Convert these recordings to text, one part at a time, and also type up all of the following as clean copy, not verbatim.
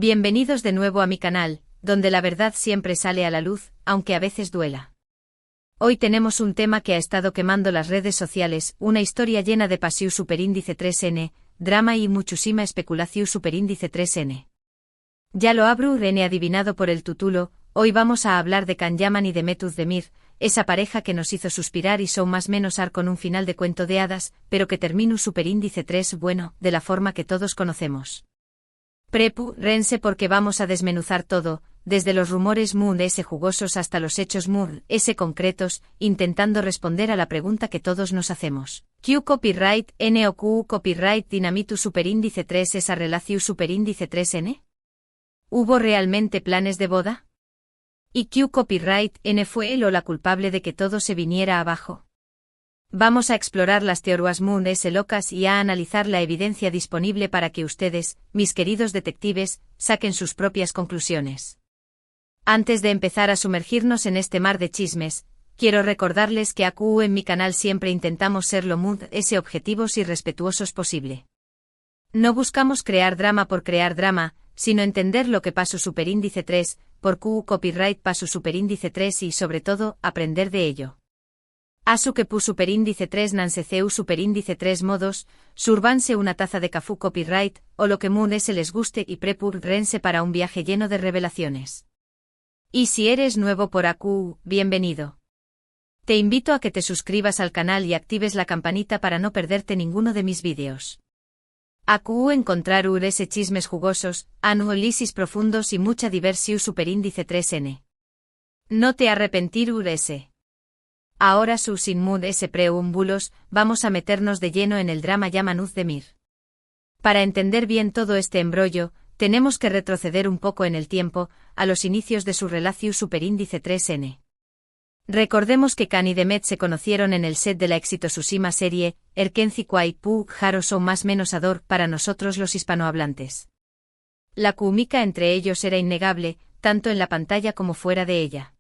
Bienvenidos de nuevo a mi canal, donde la verdad siempre sale a la luz, aunque a veces duela. Hoy tenemos un tema que ha estado quemando las redes sociales, una historia llena de pasiu superíndice 3n, drama y muchísima especulación superíndice 3n. Ya lo habrú adivinado por el título, hoy vamos a hablar de Can Yaman y de Demet Özdemir, esa pareja que nos hizo suspirar y son más menos con un final de cuento de hadas, pero que terminó superíndice 3 bueno, de la forma que todos conocemos. Prepárense porque vamos a desmenuzar todo, desde los rumores S jugosos hasta los hechos S concretos, intentando responder a la pregunta que todos nos hacemos. ¿Q copyright N o Q copyright dinamitu superíndice 3 esa relación superíndice 3N? ¿Hubo realmente planes de boda? ¿Y Q copyright N fue él o la culpable de que todo se viniera abajo? Vamos a explorar las teorías S locas y a analizar la evidencia disponible para que ustedes, mis queridos detectives, saquen sus propias conclusiones. Antes de empezar a sumergirnos en este mar de chismes, quiero recordarles que aquí en mi canal siempre intentamos ser lo S objetivos y respetuosos posible. No buscamos crear drama por crear drama, sino entender lo que pasó superíndice 3, por Q copyright pasó superíndice 3 y sobre todo, aprender de ello. Asu que pu superíndice 3 nanseceu superíndice 3 modos, surbanse una taza de cafú copyright, o lo que se les guste y prepárense para un viaje lleno de revelaciones. Y si eres nuevo por aquí, bienvenido. Te invito a que te suscribas al canal y actives la campanita para no perderte ninguno de mis vídeos. Aquí encontrar chismes jugosos, análisis profundos y mucha diversión superíndice 3n. No te arrepentir Ahora sin preámbulos, vamos a meternos de lleno en el drama Yaman Özdemir. Para entender bien todo este embrollo, tenemos que retroceder un poco en el tiempo, a los inicios de su relación superíndice 3n. Recordemos que Can y Demet se conocieron en el set de la exitosísima serie, Erkenci Kwai Pu Haro son más menos ador para nosotros los hispanohablantes. La química entre ellos era innegable, tanto en la pantalla como fuera de ella.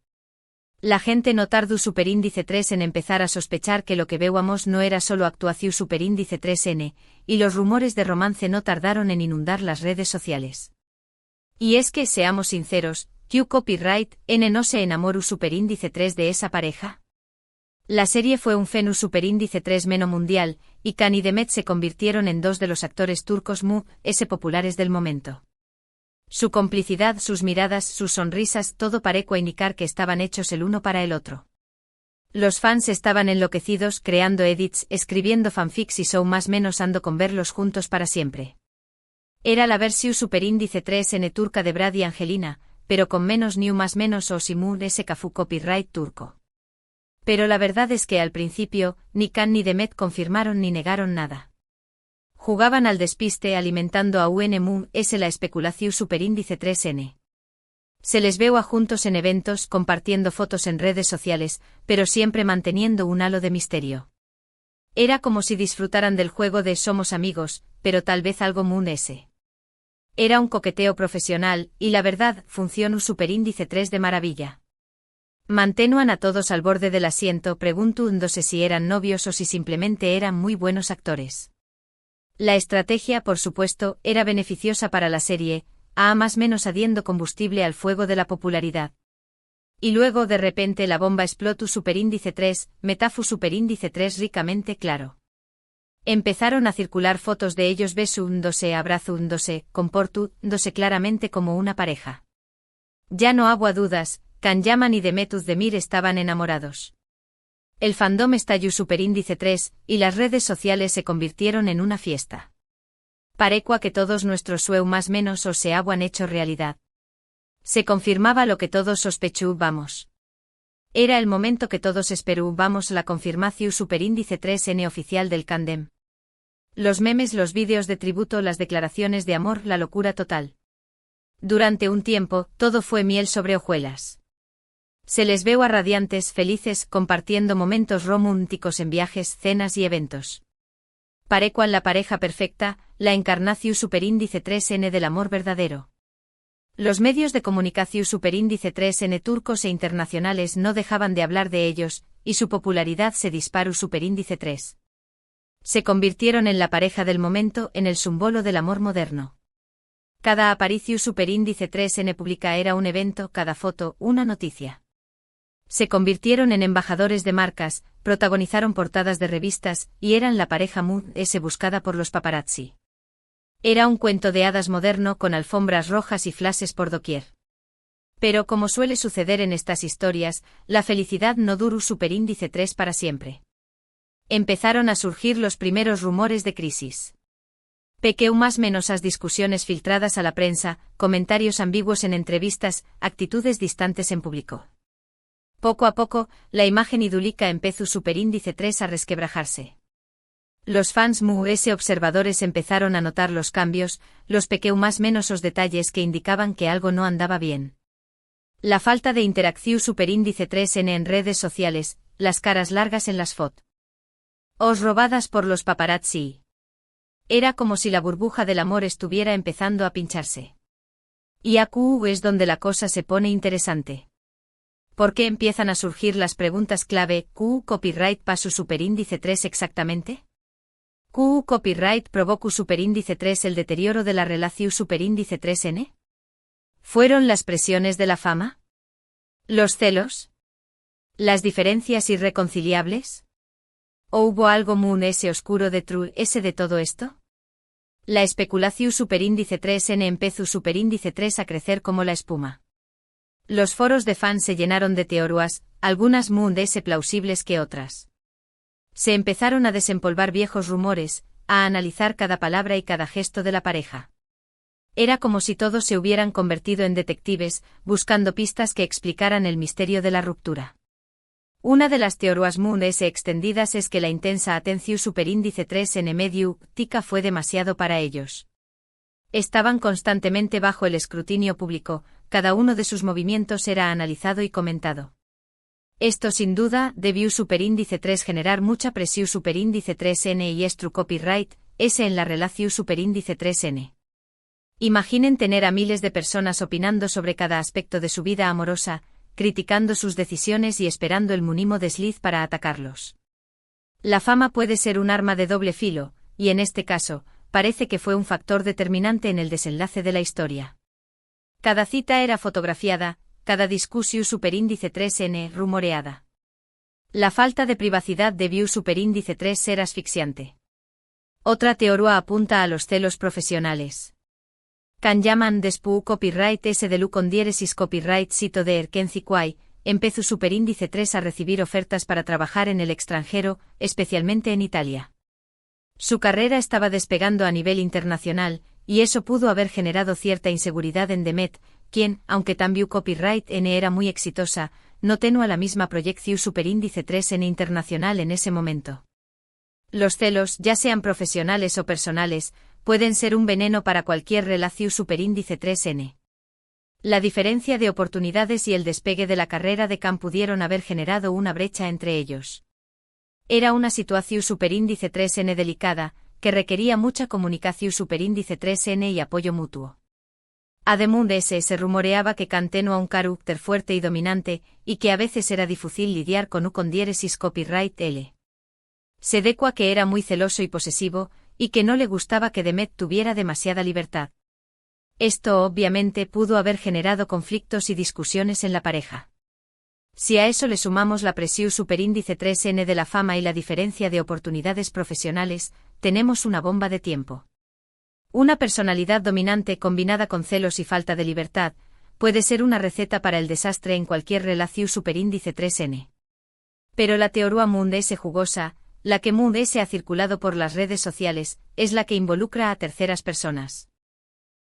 La gente no tardó superíndice 3 en empezar a sospechar que lo que veíamos no era solo actuación superíndice 3n, y los rumores de romance no tardaron en inundar las redes sociales. Y es que, seamos sinceros, ¿Q copyright N no se enamoró superíndice 3 de esa pareja? La serie fue un fenómeno superíndice 3 meno mundial, y Can y Demet se convirtieron en dos de los actores turcos S populares del momento. Su complicidad, sus miradas, sus sonrisas, todo parecía indicar que estaban hechos el uno para el otro. Los fans estaban enloquecidos creando edits, escribiendo fanfics y son más menos ando con verlos juntos para siempre. Era la versión superíndice 3n turca de Brad y Angelina, pero con menos ni más menos o simun S cafú copyright turco. Pero la verdad es que al principio, ni Can ni Demet confirmaron ni negaron nada. Jugaban al despiste alimentando a S la especulación superíndice 3n. Se les veo a juntos en eventos compartiendo fotos en redes sociales, pero siempre manteniendo un halo de misterio. Era como si disfrutaran del juego de somos amigos, pero tal vez algo S. Era un coqueteo profesional, y la verdad, funcionó superíndice 3 de maravilla. Mantenían a todos al borde del asiento preguntándose si eran novios o si simplemente eran muy buenos actores. La estrategia, por supuesto, era beneficiosa para la serie, más menos adiendo combustible al fuego de la popularidad. Y luego de repente la bomba explotó superíndice 3, metafu superíndice 3 ricamente claro. Empezaron a circular fotos de ellos besándose, abrazándose, comportándose claramente como una pareja. Ya no había dudas, Can Yaman y Demet Özdemir estaban enamorados. El fandom estalló superíndice 3, y las redes sociales se convirtieron en una fiesta. Parecua que todos nuestros sueños más menos o se habían hecho realidad. Se confirmaba lo que todos sospechábamos. Era el momento que todos esperábamos la confirmación superíndice 3n oficial del Candem. Los memes, los vídeos de tributo, las declaraciones de amor, la locura total. Durante un tiempo, todo fue miel sobre hojuelas. Se les veo a radiantes, felices, compartiendo momentos románticos en viajes, cenas y eventos. Parecuan la pareja perfecta, la encarnación superíndice 3n del amor verdadero. Los medios de comunicación superíndice 3n turcos e internacionales no dejaban de hablar de ellos, y su popularidad se disparó superíndice 3. Se convirtieron en la pareja del momento, en el símbolo del amor moderno. Cada aparicio superíndice 3N publica era un evento, cada foto, una noticia. Se convirtieron en embajadores de marcas, protagonizaron portadas de revistas, y eran la pareja Moon S buscada por los paparazzi. Era un cuento de hadas moderno con alfombras rojas y flashes por doquier. Pero como suele suceder en estas historias, la felicidad no duró superíndice 3 para siempre. Empezaron a surgir los primeros rumores de crisis. Pequeño más menosas discusiones filtradas a la prensa, comentarios ambiguos en entrevistas, actitudes distantes en público. Poco a poco, la imagen idílica empezó superíndice 3 a resquebrajarse. Los fans ese observadores empezaron a notar los cambios, los pequeños más menosos detalles que indicaban que algo no andaba bien. La falta de interacción superíndice 3N en redes sociales, las caras largas en las fotos. Robadas por los paparazzi. Era como si la burbuja del amor estuviera empezando a pincharse. Y aquí es donde la cosa se pone interesante. ¿Por qué empiezan a surgir las preguntas clave? ¿Q copyright pasó superíndice 3 exactamente? ¿Q copyright provocó superíndice 3 el deterioro de la relación superíndice 3N? ¿Fueron las presiones de la fama? ¿Los celos? ¿Las diferencias irreconciliables? ¿O hubo algo Moon S oscuro detrás de todo esto? La especulación superíndice 3N empezó superíndice 3 a crecer como la espuma. Los foros de fans se llenaron de teorías, algunas Moon S plausibles que otras. Se empezaron a desempolvar viejos rumores, a analizar cada palabra y cada gesto de la pareja. Era como si todos se hubieran convertido en detectives, buscando pistas que explicaran el misterio de la ruptura. Una de las teorías Moon S extendidas es que la intensa atención superíndice 3N mediática fue demasiado para ellos. Estaban constantemente bajo el escrutinio público, cada uno de sus movimientos era analizado y comentado. Esto sin duda debió superíndice 3 generar mucha presión superíndice 3N y true copyright, S en la relación superíndice 3N. Imaginen tener a miles de personas opinando sobre cada aspecto de su vida amorosa, criticando sus decisiones y esperando el mínimo desliz para atacarlos. La fama puede ser un arma de doble filo, y en este caso, parece que fue un factor determinante en el desenlace de la historia. Cada cita era fotografiada, cada discusión superíndice 3N rumoreada. La falta de privacidad debió superíndice 3 ser asfixiante. Otra teoría apunta a los celos profesionales. Can llaman despu copyright S de lu con diéresis copyright sito de Erkenzi Kwai, empezó superíndice 3 a recibir ofertas para trabajar en el extranjero, especialmente en Italia. Su carrera estaba despegando a nivel internacional, y eso pudo haber generado cierta inseguridad en Demet, quien, aunque también copyright N era muy exitosa, no tenía la misma proyección superíndice 3 en internacional en ese momento. Los celos, ya sean profesionales o personales, pueden ser un veneno para cualquier relación superíndice 3N. La diferencia de oportunidades y el despegue de la carrera de Khan pudieron haber generado una brecha entre ellos. Era una situación superíndice 3N delicada, que requería mucha comunicación superíndice 3N y apoyo mutuo. Además de ese se rumoreaba que Khan tenía un carácter fuerte y dominante, y que a veces era difícil lidiar con u con diéresis copyright L. Se decua que era muy celoso y posesivo, y que no le gustaba que Demet tuviera demasiada libertad. Esto obviamente pudo haber generado conflictos y discusiones en la pareja. Si a eso le sumamos la presión superíndice 3N de la fama y la diferencia de oportunidades profesionales, tenemos una bomba de tiempo. Una personalidad dominante combinada con celos y falta de libertad, puede ser una receta para el desastre en cualquier relación superíndice 3N. Pero la teoría Moon S jugosa, la que Moon S ha circulado por las redes sociales, es la que involucra a terceras personas.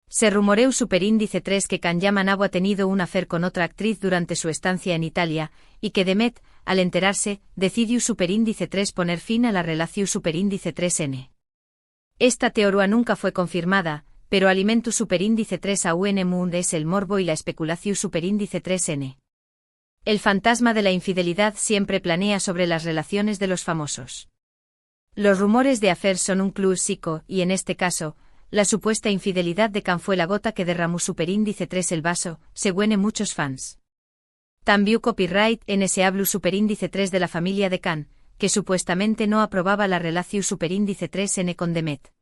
Se rumoreó superíndice 3 que Can Yaman ha tenido un affair con otra actriz durante su estancia en Italia, y que Demet, al enterarse, decidió superíndice 3 poner fin a la relación superíndice 3N. Esta teoría nunca fue confirmada, pero alimentó superíndice 3 a UN Moon S el morbo y la especulación superíndice 3N. El fantasma de la infidelidad siempre planea sobre las relaciones de los famosos. Los rumores de affair son un clásico y en este caso, la supuesta infidelidad de Khan fue la gota que derramó superíndice 3 el vaso, según muchos fans. También copyright N se habló superíndice 3 de la familia de Khan, que supuestamente no aprobaba la relación superíndice 3N con Demet.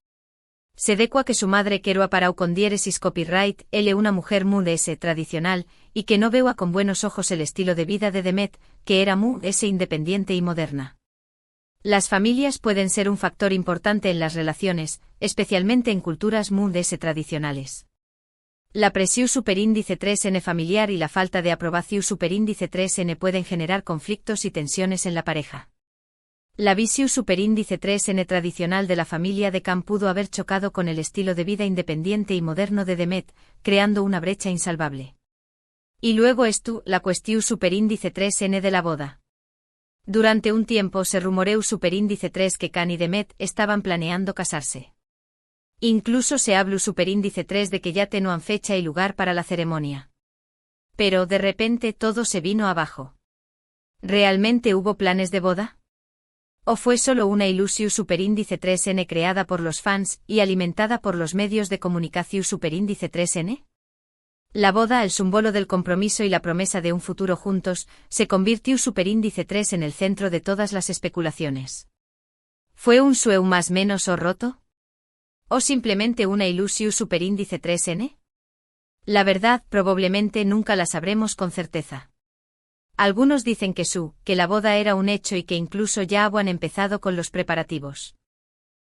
Se decua que su madre queroa parau con diéresis copyright, él una mujer mu ese tradicional, y que no veua con buenos ojos el estilo de vida de Demet, que era mu ese independiente y moderna. Las familias pueden ser un factor importante en las relaciones, especialmente en culturas mu ese tradicionales. La presión superíndice 3n familiar y la falta de aprobación superíndice 3n pueden generar conflictos y tensiones en la pareja. La visión superíndice 3n tradicional de la familia de Khan pudo haber chocado con el estilo de vida independiente y moderno de Demet, creando una brecha insalvable. Y luego la cuestión superíndice 3n de la boda. Durante un tiempo se rumoreó superíndice 3 que Khan y Demet estaban planeando casarse. Incluso se habló superíndice 3 de que ya tenían fecha y lugar para la ceremonia. Pero de repente todo se vino abajo. ¿Realmente hubo planes de boda? ¿O fue solo una ilusión superíndice 3n creada por los fans y alimentada por los medios de comunicación superíndice 3n? La boda, el símbolo del compromiso y la promesa de un futuro juntos, se convirtió superíndice 3 en el centro de todas las especulaciones. ¿Fue un sueño más menos o roto? ¿O simplemente una ilusión superíndice 3n? La verdad probablemente nunca la sabremos con certeza. Algunos dicen que la boda era un hecho y que incluso ya habían empezado con los preparativos.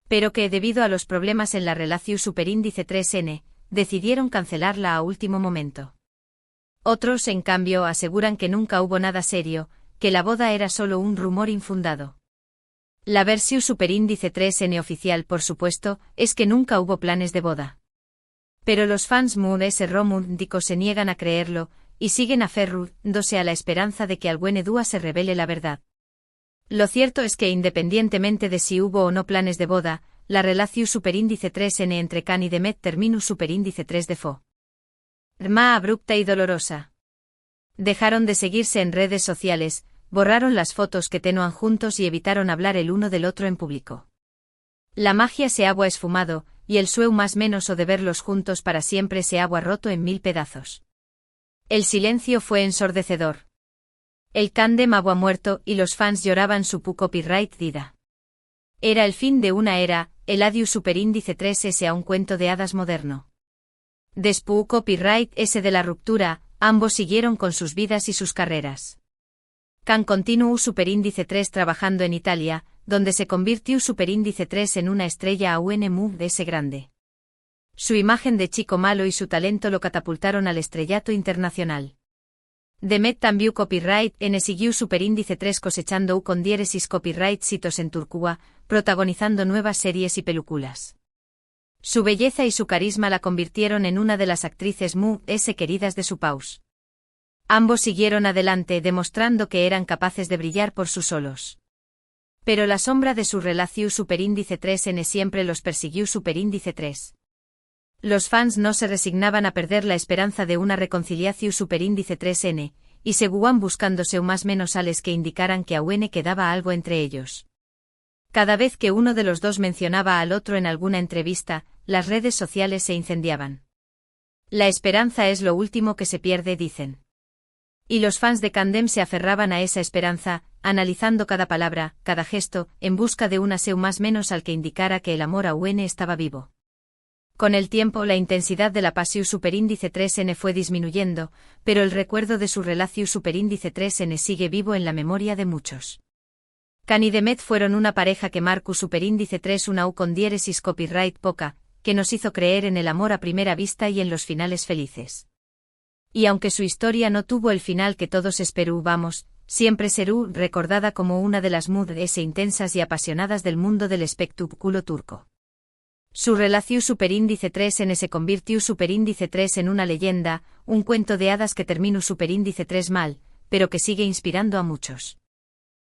Pero que debido a los problemas en la relación superíndice 3n, decidieron cancelarla a último momento. Otros, en cambio, aseguran que nunca hubo nada serio, que la boda era solo un rumor infundado. La versión superíndice 3n oficial, por supuesto, es que nunca hubo planes de boda. Pero los fans ese romántico se niegan a creerlo, y siguen aferrándose a la esperanza de que algún día se revele la verdad. Lo cierto es que independientemente de si hubo o no planes de boda, la relación superíndice 3n entre Khan y Demet terminó superíndice 3 de forma abrupta y dolorosa. Dejaron de seguirse en redes sociales, borraron las fotos que tenían juntos y evitaron hablar el uno del otro en público. La magia se había esfumado, y el sueño más menos o de verlos juntos para siempre se había roto en 1000 pedazos. El silencio fue ensordecedor. El tándem había muerto y los fans lloraban su copyright dida. Era el fin de una era, el adiós superíndice 3s a un cuento de hadas moderno. Después copyright s de la ruptura, ambos siguieron con sus vidas y sus carreras. Khan continuó superíndice 3 trabajando en Italia, donde se convirtió superíndice 3 en una estrella aún ese grande. Su imagen de chico malo y su talento lo catapultaron al estrellato internacional. Demet también copyright n siguió superíndice 3 cosechando con diéresis copyright sitos en Turquía, protagonizando nuevas series y películas. Su belleza y su carisma la convirtieron en una de las actrices queridas de su país. Ambos siguieron adelante demostrando que eran capaces de brillar por sí solos. Pero la sombra de su relación superíndice 3n siempre los persiguió superíndice 3. Los fans no se resignaban a perder la esperanza de una reconciliación superíndice 3n, y seguían buscándose más menos sales que indicaran que aún quedaba algo entre ellos. Cada vez que uno de los dos mencionaba al otro en alguna entrevista, las redes sociales se incendiaban. La esperanza es lo último que se pierde, dicen. Y los fans de Kandem se aferraban a esa esperanza, analizando cada palabra, cada gesto, en busca de un aseo más menos al que indicara que el amor aún estaba vivo. Con el tiempo la intensidad de la pasión superíndice 3n fue disminuyendo, pero el recuerdo de su relación superíndice 3n sigue vivo en la memoria de muchos. Khan y Demet fueron una pareja que marcó superíndice 3 una con diéresis copyright poca, que nos hizo creer en el amor a primera vista y en los finales felices. Y aunque su historia no tuvo el final que todos esperábamos, siempre será recordada como una de las intensas y apasionadas del mundo del espectáculo turco. Su relación superíndice 3n se convirtió superíndice 3 en una leyenda, un cuento de hadas que terminó superíndice 3 mal, pero que sigue inspirando a muchos.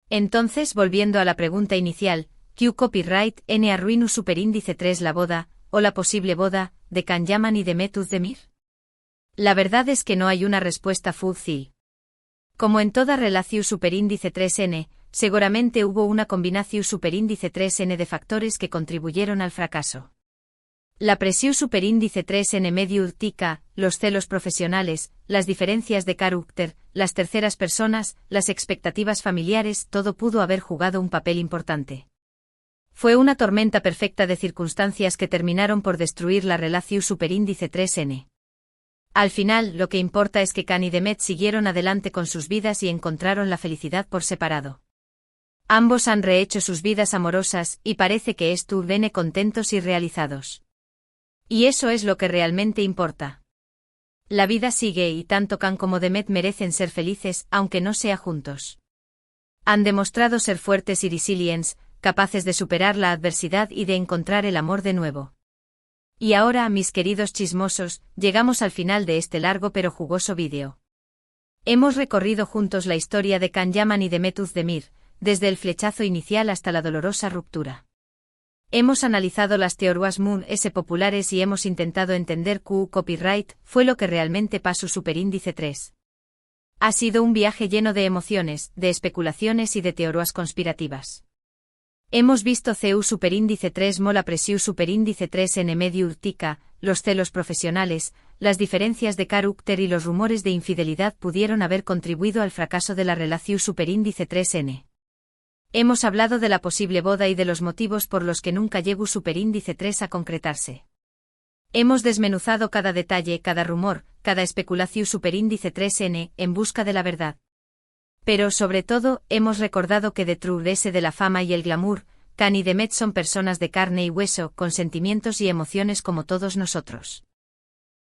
Entonces, volviendo a la pregunta inicial, ¿Q copyright n arruinó superíndice 3 la boda, o la posible boda, de Khan Yaman y Demet Özdemir? La verdad es que no hay una respuesta fácil. Como en toda relación superíndice 3n, seguramente hubo una combinación superíndice 3n de factores que contribuyeron al fracaso. La presión superíndice 3n medio urtica, los celos profesionales, las diferencias de carácter, las terceras personas, las expectativas familiares, todo pudo haber jugado un papel importante. Fue una tormenta perfecta de circunstancias que terminaron por destruir la relación superíndice 3N. Al final, lo que importa es que Can y Demet siguieron adelante con sus vidas y encontraron la felicidad por separado. Ambos han rehecho sus vidas amorosas y parece que estuvieron contentos y realizados. Y eso es lo que realmente importa. La vida sigue y tanto Can como Demet merecen ser felices, aunque no sea juntos. Han demostrado ser fuertes y resilientes, capaces de superar la adversidad y de encontrar el amor de nuevo. Y ahora, mis queridos chismosos, llegamos al final de este largo pero jugoso vídeo. Hemos recorrido juntos la historia de Can Yaman y Demet Özdemir, desde el flechazo inicial hasta la dolorosa ruptura. Hemos analizado las teorías Moon S populares y hemos intentado entender qué copyright fue lo que realmente pasó superíndice 3. Ha sido un viaje lleno de emociones, de especulaciones y de teorías conspirativas. Hemos visto CU superíndice 3 mola presiu superíndice 3 n medio urtica, los celos profesionales, las diferencias de carácter y los rumores de infidelidad pudieron haber contribuido al fracaso de la relación superíndice 3N. Hemos hablado de la posible boda y de los motivos por los que nunca llegó superíndice 3 a concretarse. Hemos desmenuzado cada detalle, cada rumor, cada especulación superíndice 3N en busca de la verdad. Pero sobre todo, hemos recordado que detrás de la fama y el glamour, Can y Demet son personas de carne y hueso, con sentimientos y emociones como todos nosotros.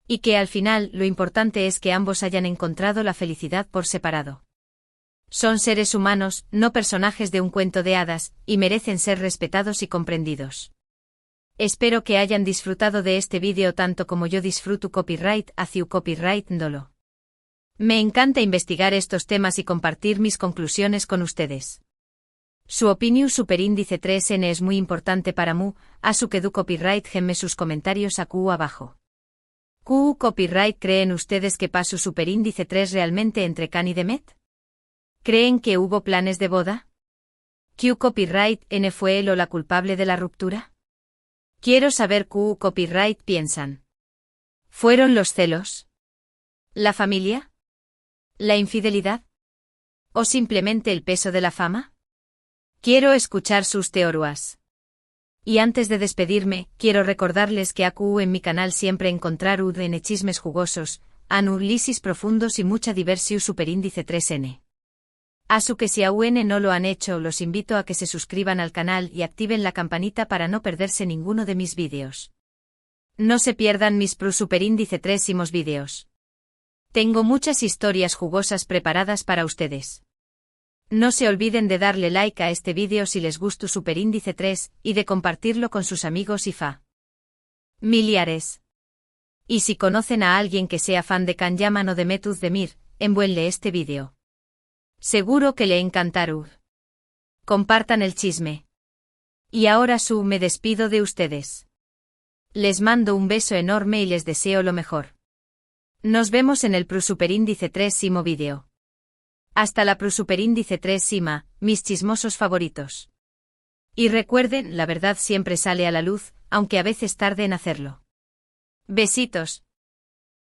Y que al final, lo importante es que ambos hayan encontrado la felicidad por separado. Son seres humanos, no personajes de un cuento de hadas, y merecen ser respetados y comprendidos. Espero que hayan disfrutado de este vídeo tanto como yo disfruto copyright hacia copyright dolo. Me encanta investigar estos temas y compartir mis conclusiones con ustedes. Su opinión superíndice 3N es muy importante para mí, a su que du copyright gemme sus comentarios abajo. ¿Qué copyright creen ustedes que pasó superíndice 3 realmente entre Can y Demet? ¿Creen que hubo planes de boda? ¿Qué copyright N fue él o la culpable de la ruptura? Quiero saber qué copyright piensan. ¿Fueron los celos? ¿La familia? ¿La infidelidad? ¿O simplemente el peso de la fama? Quiero escuchar sus teorías. Y antes de despedirme, quiero recordarles que en mi canal siempre encontrar en chismes jugosos, análisis profundos y mucha diversión superíndice 3N. Asu que si aún no lo han hecho, los invito a que se suscriban al canal y activen la campanita para no perderse ninguno de mis vídeos. No se pierdan mis superíndice 3 vídeos. Tengo muchas historias jugosas preparadas para ustedes. No se olviden de darle like a este vídeo si les gustó superíndice 3 y de compartirlo con sus amigos y familiares. Y si conocen a alguien que sea fan de Can Yaman o Demet Özdemir, envuelve este vídeo. Seguro que le encantará. Compartan el chisme. Y ahora me despido de ustedes. Les mando un beso enorme y les deseo lo mejor. Nos vemos en el superíndice 3 vídeo. Hasta la superíndice 3 mis chismosos favoritos. Y recuerden, la verdad siempre sale a la luz, aunque a veces tarde en hacerlo. Besitos.